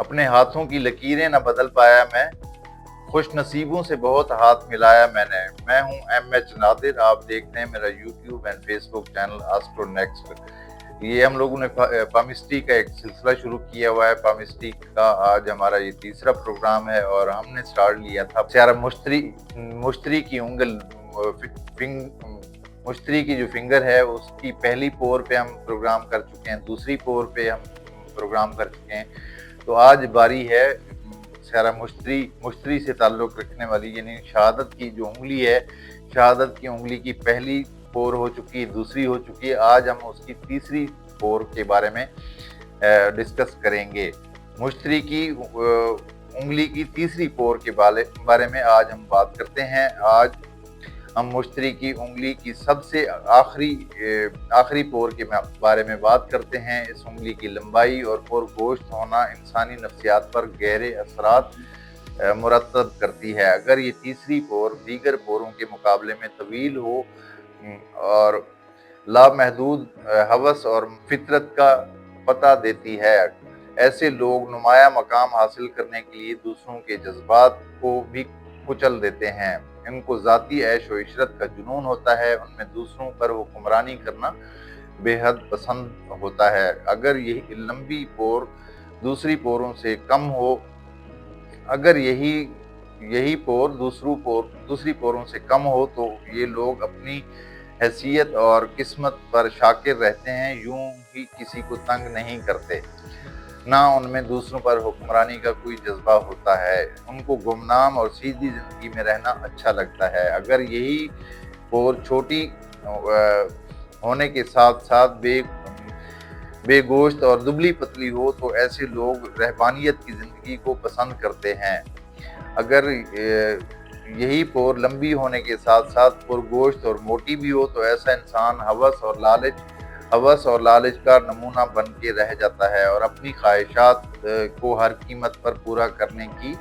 اپنے ہاتھوں کی لکیریں نہ بدل پایا میں، خوش نصیبوں سے بہت ہاتھ ملایا میں نے۔ میں ہوں ایم ایچ نادر، آپ دیکھتے ہیں میرا YouTube and Facebook channel Astro Next. یہ ہم لوگوں نے پامسٹری کا ایک سلسلہ شروع کیا ہوا ہے۔ پامسٹری کا آج ہمارا یہ تیسرا پروگرام ہے اور ہم نے سٹارٹ لیا تھا سیارہ مشتری کی انگل، مشتری کی جو فنگر ہے اس کی پہلی پور پہ ہم پروگرام کر چکے ہیں، دوسری پور پہ ہم پروگرام کر چکے ہیں۔ تو آج باری ہے سیارہ مشتری سے تعلق رکھنے والی، یعنی شہادت کی جو انگلی ہے، شہادت کی انگلی کی پہلی پور ہو چکی، دوسری ہو چکی ہے۔ آج ہم اس کی تیسری پور کے بارے میں ڈسکس کریں گے۔ مشتری کی انگلی کی تیسری پور کے بارے میں آج ہم بات کرتے ہیں۔ آج ہم مشتری کی انگلی کی سب سے آخری پور کے بارے میں بات کرتے ہیں۔ اس انگلی کی لمبائی اور پرگوشت ہونا انسانی نفسیات پر گہرے اثرات مرتب کرتی ہے۔ اگر یہ تیسری پور دیگر پوروں کے مقابلے میں طویل ہو اور لامحدود ہوس اور فطرت کا پتہ دیتی ہے، ایسے لوگ نمایاں مقام حاصل کرنے کے لیے دوسروں کے جذبات کو بھی کچل دیتے ہیں۔ ان کو ذاتی عیش و عشرت کا جنون ہوتا ہے، ان میں دوسروں پر حکمرانی کرنا بے حد پسند ہوتا ہے۔ اگر یہ لمبی پور دوسری پوروں سے کم ہو، اگر یہی پور دوسری پوروں سے کم ہو تو یہ لوگ اپنی حیثیت اور قسمت پر شاکر رہتے ہیں، یوں ہی کسی کو تنگ نہیں کرتے، نہ ان میں دوسروں پر حکمرانی کا کوئی جذبہ ہوتا ہے۔ ان کو گمنام اور سیدھی زندگی میں رہنا اچھا لگتا ہے۔ اگر یہی پور چھوٹی ہونے کے ساتھ ساتھ بے گوشت اور دبلی پتلی ہو تو ایسے لوگ رہبانیت کی زندگی کو پسند کرتے ہیں۔ اگر یہی پور لمبی ہونے کے ساتھ ساتھ پرگوشت اور موٹی بھی ہو تو ایسا انسان ہوس اور لالچ کا نمونہ بن کے رہ جاتا ہے اور اپنی خواہشات کو ہر قیمت پر پورا کرنے کی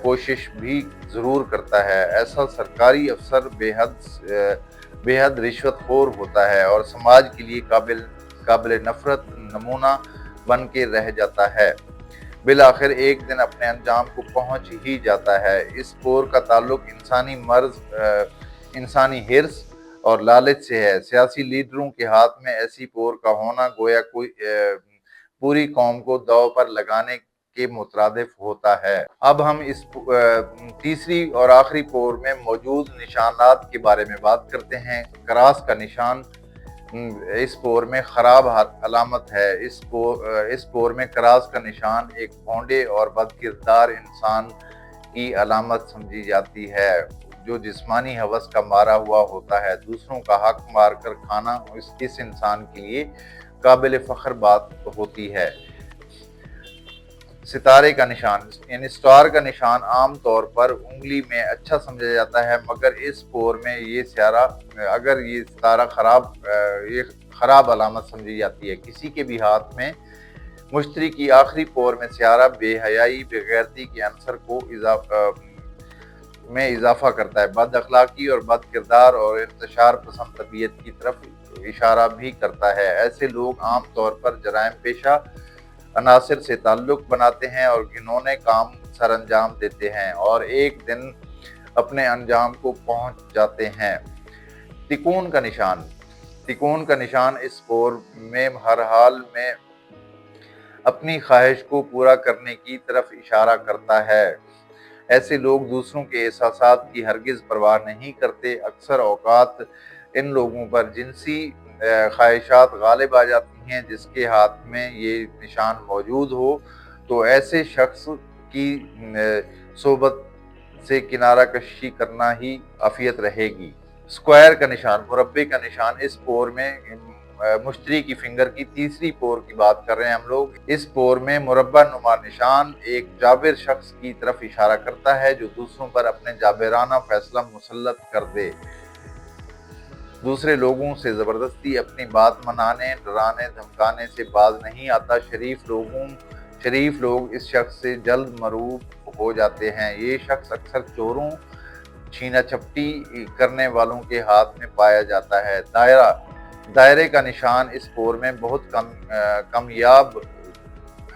کوشش بھی ضرور کرتا ہے۔ ایسا سرکاری افسر بے حد رشوت خور ہوتا ہے اور سماج کے لیے قابل نفرت نمونہ بن کے رہ جاتا ہے۔ بالآخر ایک دن اپنے انجام کو پہنچ ہی جاتا ہے۔ اس پور کا تعلق انسانی حرص اور لالچ سے ہے۔ سیاسی لیڈروں کے ہاتھ میں ایسی پور کا ہونا گویا کوئی پوری قوم کو داؤ پر لگانے کے مترادف ہوتا ہے۔ اب ہم اس تیسری اور آخری پور میں موجود نشانات کے بارے میں بات کرتے ہیں۔ کراس کا نشان اس پور میں خراب علامت ہے۔ اس پور میں کراس کا نشان ایک بھونڈے اور بد کردار انسان کی علامت سمجھی جاتی ہے، جو جسمانی ہوس کا مارا ہوا ہوتا ہے۔ دوسروں کا حق مار کر کھانا اس انسان کے لیے قابل فخر بات ہوتی ہے۔ ستارے کا نشان یعنی سٹار کا نشان عام طور پر انگلی میں اچھا سمجھا جاتا ہے، مگر اس پور میں یہ ستارہ خراب علامت سمجھی جاتی ہے۔ کسی کے بھی ہاتھ میں مشتری کی آخری پور میں سیارہ بے حیائی، بے غیرتی کے عنصر کو اضافہ کرتا ہے، بد اخلاقی اور بد کردار اور انتشار پسند طبیعت کی طرف اشارہ بھی کرتا ہے۔ ایسے لوگ عام طور پر جرائم پیشہ عناصر سے تعلق بناتے ہیں اور گھنونے کام سر انجام دیتے ہیں اور ایک دن اپنے انجام کو پہنچ جاتے ہیں۔ تکون کا نشان اس پور میں ہر حال میں اپنی خواہش کو پورا کرنے کی طرف اشارہ کرتا ہے۔ ایسے لوگ دوسروں کے احساسات کی ہرگز پرواہ نہیں کرتے۔ اکثر اوقات ان لوگوں پر جنسی خواہشات غالب آ جاتی ہیں۔ جس کے ہاتھ میں یہ نشان موجود ہو تو ایسے شخص کی صحبت سے کنارہ کشی کرنا ہی عافیت رہے گی۔ اسکوائر کا نشان، مربع کا نشان اس پور میں مشتری کی فنگر کی تیسری پور کی بات کر رہے ہیں ہم لوگ۔ اس پور میں مربع نما نشان ایک جابر شخص کی طرف اشارہ کرتا ہے جو دوسروں پر اپنے جابرانہ فیصلہ مسلط کر دے، دوسرے لوگوں سے زبردستی اپنی بات منانے، ڈرانے دھمکانے سے باز نہیں آتا۔ شریف لوگ اس شخص سے جلد مرعوب ہو جاتے ہیں۔ یہ شخص اکثر چوروں، چھینا چھپٹی کرنے والوں کے ہاتھ میں پایا جاتا ہے۔ دائرے کا نشان اس پور میں بہت کمیاب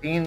3